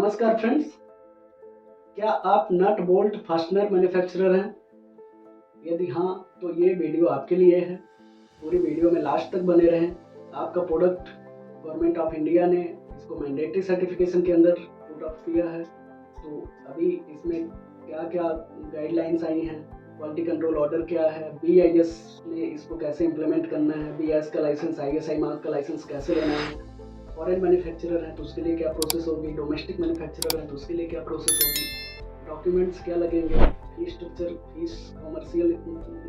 नमस्कार फ्रेंड्स, क्या आप नट बोल्ट फास्टनर मैन्युफैक्चरर हैं? यदि हाँ, तो ये वीडियो आपके लिए है। पूरी वीडियो में लास्ट तक बने रहें। आपका प्रोडक्ट गवर्नमेंट ऑफ इंडिया ने इसको मैंडेटरी सर्टिफिकेशन के अंदर पुट अप किया है। तो अभी इसमें क्या क्या गाइडलाइंस आई हैं, क्वालिटी कंट्रोल ऑर्डर क्या है, BIS ने इसको कैसे इम्प्लीमेंट करना है, BIS का लाइसेंस, ISI मार्क का लाइसेंस कैसे लेना है, फॉरेन मैन्युफैक्चरर है तो उसके लिए क्या प्रोसेस होगी, डोमेस्टिक मैन्युफैक्चरर है तो उसके लिए क्या प्रोसेस होगी, डॉक्यूमेंट्स क्या लगेंगे, फीस स्ट्रक्चर, फीस, कॉमर्शियल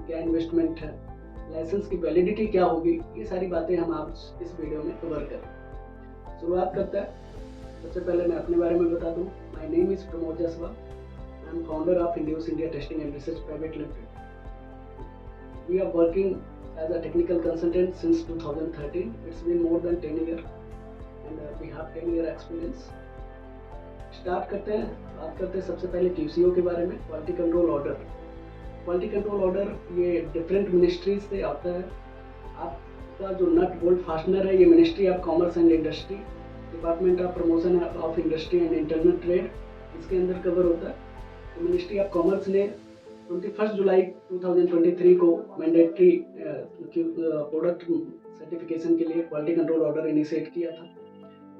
क्या इन्वेस्टमेंट है, लाइसेंस की वैलिडिटी क्या होगी, ये सारी बातें हम आज इस वीडियो में कवर करें। शुरुआत करते हैं। सबसे पहले मैं अपने बारे में बता दूं। My name is Pramod Jaswal. I am founder of induce India testing and research private limited. We are working as a technical consultant since 2013. It's been more than 10 years and we have 10 year experience. Start करते हैं। बात करते हैं सबसे पहले QCO के बारे में, quality control order. Quality control order ये डिफरेंट मिनिस्ट्रीज से आता है। आपका जो नट बोल्ट फास्टनर है, ये ministry of commerce and industry, department of promotion of industry and internal trade, इसके अंदर कवर होता है। तो मिनिस्ट्री ऑफ कॉमर्स ने 21 जुलाई 2023 को मैंडेटरी प्रोडक्ट सर्टिफिकेशन के लिए क्वालिटी कंट्रोल ऑर्डर इनिशिएट किया था।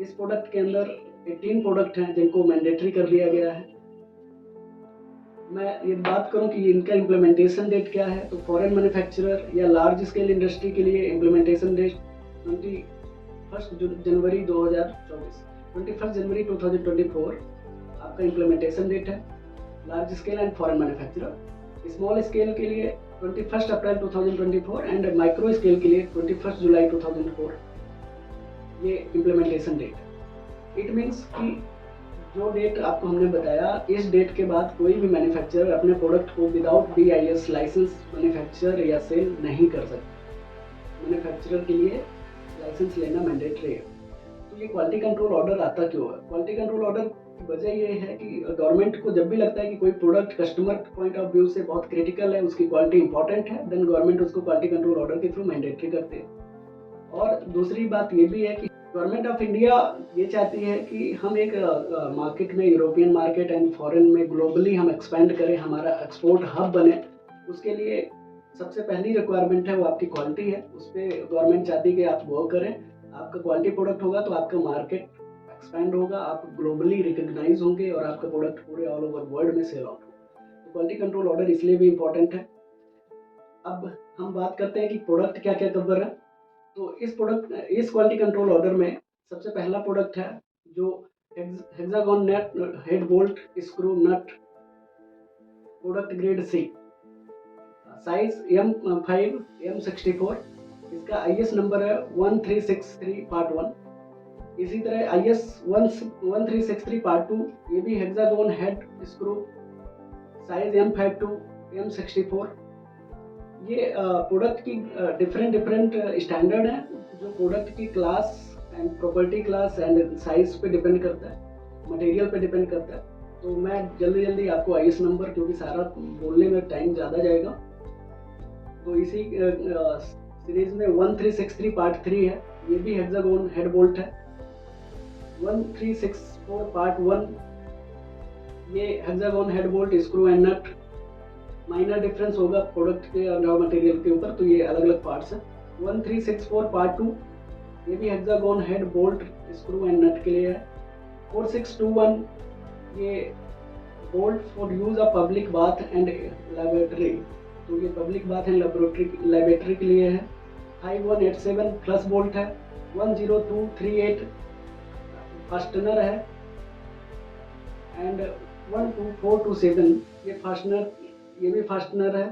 इस प्रोडक्ट के अंदर 18 प्रोडक्ट हैं जिनको मैंडेटरी कर लिया गया है। मैं ये बात करूं कि इनका इम्प्लीमेंटेशन डेट क्या है, तो फॉरेन मैन्युफैक्चरर या लार्ज स्केल इंडस्ट्री के लिए इम्प्लीमेंटेशन डेट 21 जनवरी 2024, 21 जनवरी 2024 आपका इम्प्लीमेंटेशन डेट है। Large scale and foreign manufacturer. Small scale के लिए 21 अप्रैल 2024 एंड माइक्रो स्केल के लिए 21 जुलाई 2004 ये इम्प्लीमेंटेशन डेट है। इट मीन्स कि जो डेट आपको हमने बताया, इस डेट के बाद कोई भी मैन्युफैक्चरर अपने प्रोडक्ट को विदाउट BIS लाइसेंस मैन्युफैक्चर या सेल नहीं कर सकता। मैन्युफैक्चरर के लिए लाइसेंस लेना मैंडेटरी है। तो ये क्वालिटी कंट्रोल ऑर्डर आता क्यों है? क्वालिटी कंट्रोल ऑर्डर की वजह ये है कि गवर्नमेंट को जब भी लगता है कि कोई product customer point of view से बहुत क्रिटिकल है, उसकी क्वालिटी इंपॉर्टेंट है, देन गवर्नमेंट उसको क्वालिटी कंट्रोल ऑर्डर के थ्रू मैंडेटरी करते हैं। और दूसरी बात ये भी है कि गवर्नमेंट ऑफ इंडिया ये चाहती है कि हम एक मार्केट में, यूरोपियन मार्केट एंड फॉरेन में ग्लोबली हम एक्सपेंड करें, हमारा एक्सपोर्ट हब बने। उसके लिए सबसे पहली रिक्वायरमेंट है वो आपकी क्वालिटी है। उस पर गवर्नमेंट चाहती है कि आप वर्क करें। आपका क्वालिटी प्रोडक्ट होगा तो आपका मार्केट एक्सपेंड होगा, आप ग्लोबली रिकग्नाइज होंगे और आपका प्रोडक्ट पूरे ऑल ओवर वर्ल्ड में सेल आउट होगा। तो क्वालिटी कंट्रोल ऑर्डर इसलिए भी इम्पोर्टेंट है। अब हम बात करते हैं कि प्रोडक्ट क्या क्या कवर है। तो इस क्वालिटी कंट्रोल ऑर्डर में सबसे पहला प्रोडक्ट है जो hexagon nut head bolt screw nut, product grade C, size M5 M64। इसका IS नंबर है 1363 पार्ट 1। इसी तरह IS 1363 पार्ट 2, ये भी hexagon head screw, size M52 M64। ये प्रोडक्ट की डिफरेंट स्टैंडर्ड हैं जो प्रोडक्ट की class and property class and size पे डिपेंड करता है, मटेरियल पे डिपेंड करता है। तो मैं जल्दी आपको IS नंबर, क्योंकि सारा बोलने में टाइम ज़्यादा जाएगा, तो इसी सीरीज में 1363 पार्ट 3 है, ये भी हेक्सागोन हेड बोल्ट है। 1364 पार्ट 1, ये hexagon head bolt screw and nut. Minor difference होगा प्रोडक्ट के और रॉ मटेरियल के ऊपर, तो ये अलग अलग पार्ट्स हैं। 1364 पार्ट 2, ये भी hexagon head bolt screw and nut के लिए है। 4621, ये bolt for use of public bath and laboratory, तो ये पब्लिक बाथ एंड लेबोरेटरी के लिए है। 5187 प्लस बोल्ट है। 10238 फास्टनर है एंड 12427 ये भी फास्टनर है।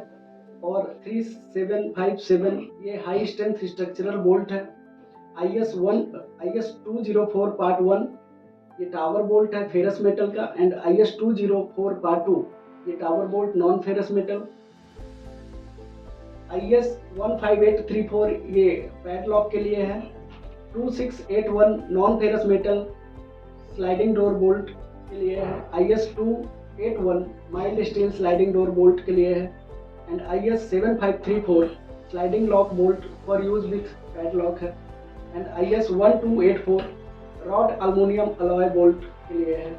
और 3757 ये हाई स्ट्रेंथ स्ट्रक्चरल बोल्ट है। IS 204 पार्ट 1, ये टावर बोल्ट है फेरस मेटल का, एंड IS 204 पार्ट 2, ये tower bolt non ferrous metal. IS 15834 ये पैडलॉक के लिए है। 2681 non ferrous metal sliding door bolt के लिए है। IS 281 mild steel sliding door bolt के लिए है। And IS 7534 sliding lock bolt for use with padlock है। And IS 1284 rod aluminium alloy bolt के लिए है।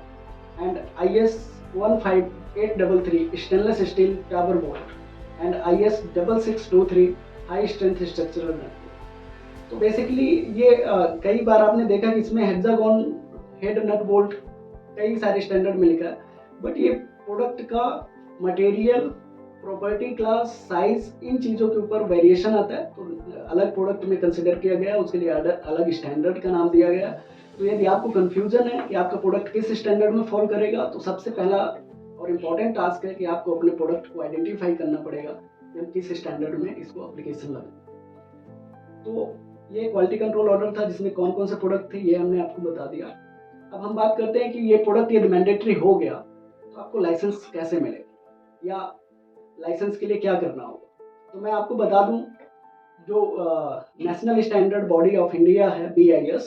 and IS 15833 stainless steel tower bolt and IS 6623 high strength structural nut. तो basically ये कई बार आपने देखा कि इसमें हेक्सागोन हेड नट बोल्ट कई सारे स्टैंडर्ड में लिखा है, बट ये प्रोडक्ट का मटेरियल, प्रॉपर्टी क्लास, साइज, इन चीज़ों के ऊपर वेरिएशन आता है, तो अलग प्रोडक्ट में कंसिडर किया गया, उसके लिए अलग स्टैंडर्ड का नाम दिया गया। तो यदि आपको कंफ्यूजन है कि आपका प्रोडक्ट किस स्टैंडर्ड में फॉल करेगा, तो सबसे पहला और इम्पॉर्टेंट टास्क है कि आपको अपने प्रोडक्ट को आइडेंटिफाई करना पड़ेगा कि हम किस स्टैंडर्ड में इसको एप्लीकेशन लगाएं। तो ये क्वालिटी कंट्रोल ऑर्डर था जिसमें कौन कौन से प्रोडक्ट थे, ये हमने आपको बता दिया। अब हम बात करते हैं कि ये प्रोडक्ट यदि मैंडेटरी हो गया तो आपको लाइसेंस कैसे मिलेगा या लाइसेंस के लिए क्या करना होगा। तो मैं आपको बता दूं, जो national standard body of India है, BIS,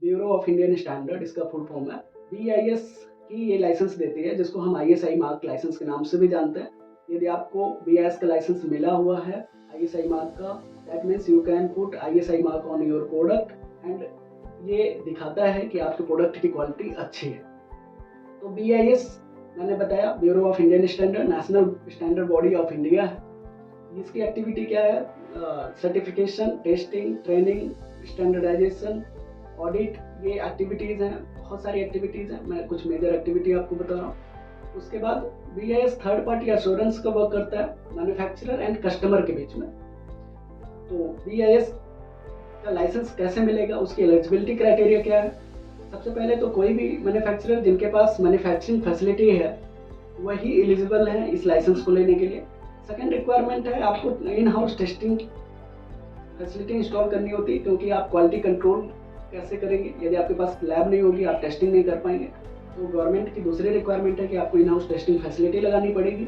bureau of Indian standard इसका फुल फॉर्म है, BIS की ये लाइसेंस देती है, जिसको हम ISI मार्क लाइसेंस के नाम से भी जानते हैं। यदि आपको BIS का लाइसेंस मिला हुआ है ISI मार्क का, that means you can put ISI mark on your product and ये दिखाता है कि आपके प्रोडक्ट की क्वालिटी अच्छी है। तो BIS मैंने बताया, bureau of Indian standard, national standard body of India है। इसकी एक्टिविटी क्या है? Certification, testing, training, standardisation, audit, ये एक्टिविटीज़ हैं, बहुत सारी एक्टिविटीज़ हैं, मैं कुछ मेजर एक्टिविटी आपको बता रहा हूँ। उसके बाद BIS थर्ड पार्टी एश्योरेंस का वर्क करता है मैन्युफैक्चरर एंड कस्टमर के बीच में। तो BIS का लाइसेंस कैसे मिलेगा, उसकी एलिजिबिलिटी क्राइटेरिया क्या है? सबसे पहले तो कोई भी मैन्युफैक्चरर जिनके पास मैन्युफैक्चरिंग फैसिलिटी है वही एलिजिबल है इस लाइसेंस को लेने के लिए। सेकेंड रिक्वायरमेंट है, आपको in house testing facility install करनी होती है, क्योंकि आप क्वालिटी कंट्रोल कैसे करेंगे, यदि आपके पास लैब नहीं होगी आप टेस्टिंग नहीं कर पाएंगे। तो गवर्नमेंट की दूसरी रिक्वायरमेंट है कि आपको इन हाउस टेस्टिंग फैसिलिटी लगानी पड़ेगी।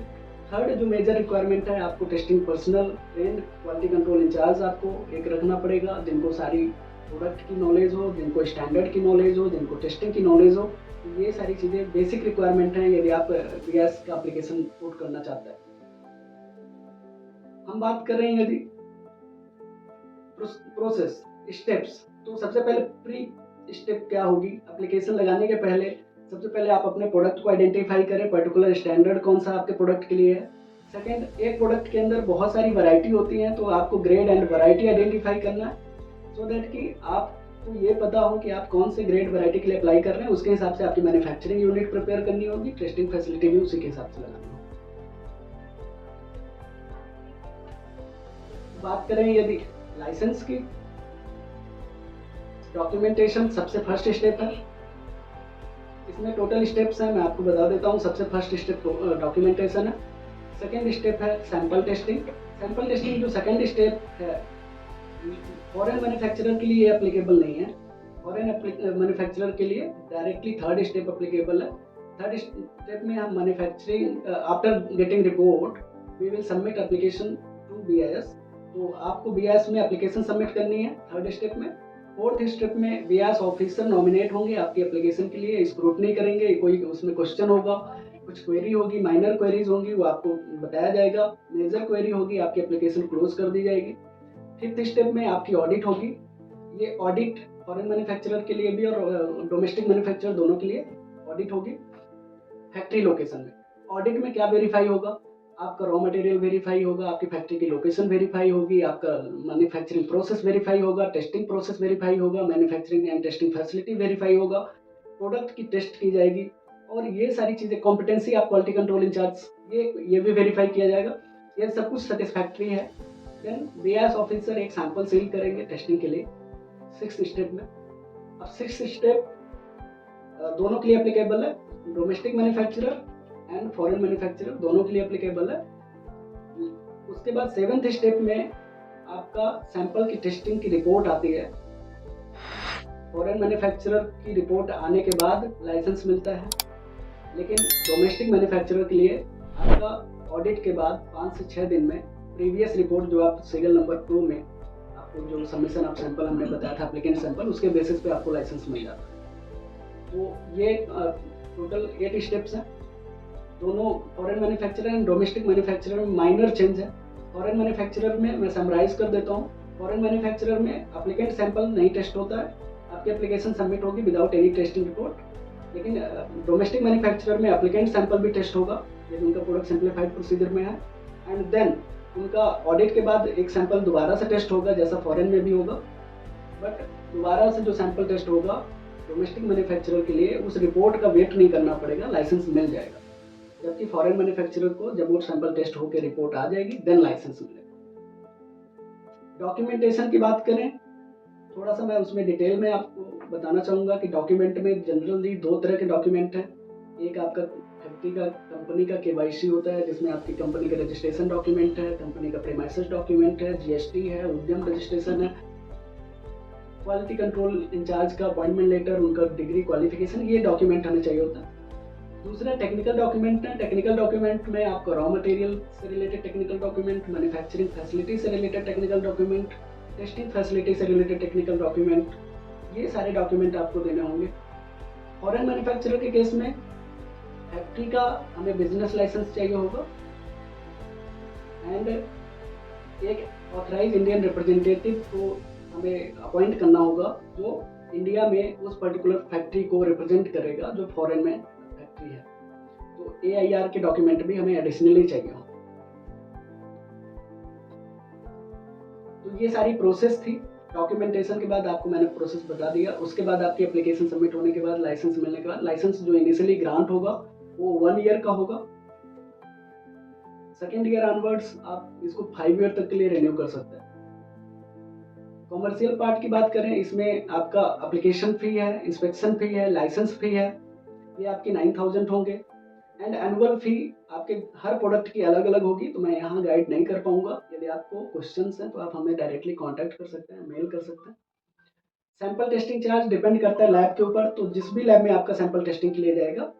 थर्ड जो मेजर रिक्वायरमेंट है, आपको testing personnel trained quality control incharge आपको एक रखना पड़ेगा, जिनको सारी प्रोडक्ट की नॉलेज हो, जिनको स्टैंडर्ड की नॉलेज हो, जिनको टेस्टिंग की नॉलेज हो। ये सारी चीज़ें बेसिक रिक्वायरमेंट हैं यदि आप BIS का एप्लीकेशन पुट करना चाहते हैं। हम बात कर रहे हैं यदि प्रोसेस स्टेप्स, तो सबसे पहले प्री स्टेप क्या होगी, एप्लीकेशन लगाने के पहले सबसे पहले आप अपने प्रोडक्ट को आइडेंटिफाई करें, पर्टिकुलर स्टैंडर्ड कौन सा आपके प्रोडक्ट के लिए है। सेकंड, एक प्रोडक्ट के अंदर बहुत सारी वैरायटी होती हैं, तो आपको ग्रेड एंड वैरायटी आइडेंटिफाई करना है, सो दैट कि आपको ये पता हो कि आप कौन से ग्रेड वैरायटी के लिए अप्लाई कर रहे हैं। उसके हिसाब से आपकी मैन्युफैक्चरिंग यूनिट प्रिपेयर करनी होगी, टेस्टिंग फैसिलिटी भी उसी के हिसाब से लगानी होगी। बात करें यदि लाइसेंस की, डॉक्यूमेंटेशन सबसे फर्स्ट स्टेप है। इसमें टोटल स्टेप्स हैं, मैं आपको बता देता हूँ। सबसे फर्स्ट स्टेप डॉक्यूमेंटेशन है, सेकेंड स्टेप है सैंपल टेस्टिंग। सैंपल टेस्टिंग जो सेकेंड स्टेप है, फॉरेन मैन्युफैक्चरर के लिए एप्लीकेबल नहीं है, फॉरेन मैन्युफैक्चरर के लिए डायरेक्टली थर्ड स्टेप एप्लीकेबल है। थर्ड स्टेप में हम manufacturing after getting report we will submit application to BIS। तो आपको BIS में एप्लीकेशन सबमिट करनी है थर्ड स्टेप में। फोर्थ स्टेप में BIS ऑफिसर नॉमिनेट होंगे आपकी एप्लीकेशन के लिए, स्क्रूटनी करेंगे, कोई उसमें क्वेश्चन होगा, कुछ क्वेरी होगी, माइनर क्वेरीज होंगी, वो आपको बताया जाएगा। मेजर क्वेरी होगी, आपकी एप्लीकेशन क्लोज कर दी जाएगी। फिफ्थ स्टेप में आपकी ऑडिट होगी। ये ऑडिट फॉरेन मैन्युफैक्चरर के लिए भी और डोमेस्टिक मैन्युफैक्चरर दोनों के लिए ऑडिट होगी फैक्ट्री लोकेशन में। ऑडिट में क्या वेरीफाई होगा, आपका रॉ मटेरियल वेरीफाई होगा, आपकी फैक्ट्री की लोकेशन वेरीफाई होगी, आपका मैन्युफैक्चरिंग प्रोसेस वेरीफाई होगा, टेस्टिंग प्रोसेस वेरीफाई होगा, manufacturing and testing facility verify होगा, प्रोडक्ट की टेस्ट की जाएगी, और ये सारी चीज़ें competency of quality control incharge ये भी वेरीफाई किया जाएगा। ये सब कुछ सेटिस्फैक्ट्री है। देन BIS ऑफिसर एक सैंपल सील करेंगे टेस्टिंग के लिए सिक्स्थ स्टेप में। अब सिक्स्थ स्टेप दोनों के लिए एप्लीकेबल है, domestic manufacturer and foreign manufacturer दोनों के लिए एप्लीकेबल है। उसके बाद सेवंथ स्टेप में आपका सैंपल की टेस्टिंग की रिपोर्ट आती है। फॉरेन मैन्युफैक्चरर की रिपोर्ट आने के बाद लाइसेंस मिलता है, लेकिन डोमेस्टिक मैन्युफैक्चरर के लिए आपका ऑडिट के बाद 5 से 6 दिन में प्रीवियस रिपोर्ट जो आप सीरियल नंबर 2 में आपको जो सबमिशन ऑफ सैंपल हमने बताया था, एप्लीकेंट सैंपल, उसके बेसिस पे आपको लाइसेंस मिल जाता है। तो ये टोटल 8 स्टेप्स हैं। दोनों foreign manufacturer and domestic manufacturer में माइनर चेंज है। फॉरेन मैन्युफैक्चरर में मैं समराइज कर देता हूँ। फॉरेन मैन्युफैक्चरर में एप्लीकेंट सैंपल नहीं टेस्ट होता है, आपकी एप्लीकेशन सबमिट होगी विदाउट एनी टेस्टिंग रिपोर्ट। लेकिन डोमेस्टिक मैन्युफैक्चरर में एप्लीकेंट सैंपल भी टेस्ट होगा यदि उनका प्रोडक्ट सिंप्लीफाइड प्रोसीजर में है, एंड देन उनका ऑडिट के बाद एक सैंपल दोबारा से टेस्ट होगा जैसा फॉरेन में भी होगा। बट दोबारा से जो सैंपल टेस्ट होगा डोमेस्टिक मैन्युफैक्चरर के लिए उस रिपोर्ट का वेट नहीं करना पड़ेगा, लाइसेंस मिल जाएगा। जबकि फॉरेन मैन्युफैक्चरर को जब वो सैंपल टेस्ट होकर रिपोर्ट आ जाएगी देन लाइसेंस मिलेगा। डॉक्यूमेंटेशन की बात करें, थोड़ा सा मैं उसमें डिटेल में आपको बताना चाहूँगा कि डॉक्यूमेंट में जनरली 2 तरह के डॉक्यूमेंट हैं। एक आपका फैक्ट्री का कंपनी का KYC होता है जिसमें आपकी कंपनी का रजिस्ट्रेशन डॉक्यूमेंट है, कंपनी का प्रीमाइसेस डॉक्यूमेंट है, GST है, उद्यम रजिस्ट्रेशन है, क्वालिटी कंट्रोल इंचार्ज का अपॉइंटमेंट लेटर, उनका डिग्री क्वालिफिकेशन, ये डॉक्यूमेंट हमें चाहिए होता है। दूसरा टेक्निकल डॉक्यूमेंट है। टेक्निकल डॉक्यूमेंट में आपका रॉ मटेरियल से related technical document, manufacturing facility से related technical document, testing facility से रिलेटेड टेक्निकल डॉक्यूमेंट, ये सारे डॉक्यूमेंट आपको देने होंगे। फॉरेन मैन्युफैक्चरर के केस में फैक्ट्री का हमें बिजनेस लाइसेंस चाहिए होगा एंड एक ऑथराइज इंडियन रिप्रेजेंटेटिव को हमें अपॉइंट करना होगा जो इंडिया में उस पर्टिकुलर फैक्ट्री को रिप्रेजेंट करेगा जो फॉरेन में फैक्ट्री है। तो AIR के डॉक्यूमेंट भी हमें एडिशनली चाहिए होगा। तो ये सारी प्रोसेस थी। डॉक्यूमेंटेशन के बाद आपको मैंने प्रोसेस बता दिया। उसके बाद आपकी एप्लीकेशन सबमिट होने के बाद, लाइसेंस मिलने के बाद, लाइसेंस जो इनिशियली ग्रांट होगा वो 1 ईयर का होगा। सेकेंड ईयर ऑनवर्ड्स आप इसको 5 ईयर तक के लिए रिन्यू कर सकते हैं। कॉमर्शियल पार्ट की बात करें, इसमें आपका एप्लीकेशन फी है, इंस्पेक्शन फी है, लाइसेंस फी है, ये आपके 9,000 होंगे एंड एनुअल फी आपके हर प्रोडक्ट की अलग अलग होगी, तो मैं यहाँ गाइड नहीं कर पाऊंगा। यदि आपको क्वेश्चंस हैं तो आप हमें डायरेक्टली कांटेक्ट कर सकते हैं, मेल कर सकते हैं। सैंपल टेस्टिंग चार्ज डिपेंड करता है लैब के ऊपर, तो जिस भी लैब में आपका सैंपल टेस्टिंग के लिए जाएगा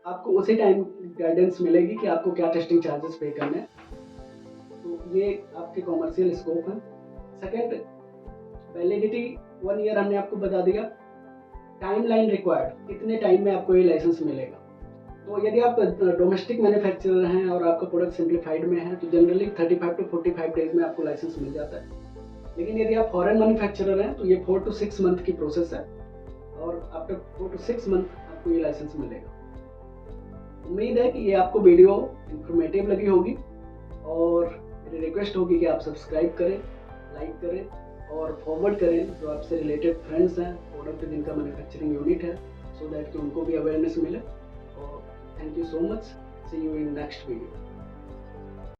आपको उसी टाइम गाइडेंस मिलेगी कि आपको क्या टेस्टिंग चार्जेस पे करने हैं। तो ये आपके कॉमर्शियल स्कोप है। सेकेंड, वैलिडिटी 1 ईयर हमने आपको बता दिया। टाइमलाइन रिक्वायर्ड, कितने टाइम में आपको ये लाइसेंस मिलेगा। तो यदि आप डोमेस्टिक मैन्युफैक्चरर हैं और आपका प्रोडक्ट सिंप्लीफाइड में है तो जनरली 35 to 45 डेज में आपको लाइसेंस मिल जाता है। लेकिन यदि आप फॉरेन मैन्युफैक्चरर हैं तो ये 4 to 6 मंथ की प्रोसेस है और आफ्टर 4 to 6 मंथ आपको ये लाइसेंस मिलेगा। उम्मीद है कि ये आपको वीडियो इंफॉर्मेटिव लगी होगी और मेरी रिक्वेस्ट होगी कि आप सब्सक्राइब करें, लाइक करें और फॉरवर्ड करें जो आपसे रिलेटेड फ्रेंड्स हैं, प्रोडक्ट जिनका मैन्युफैक्चरिंग यूनिट है, सो दैट कि उनको भी अवेयरनेस मिले। और thank you so much, see you in next video.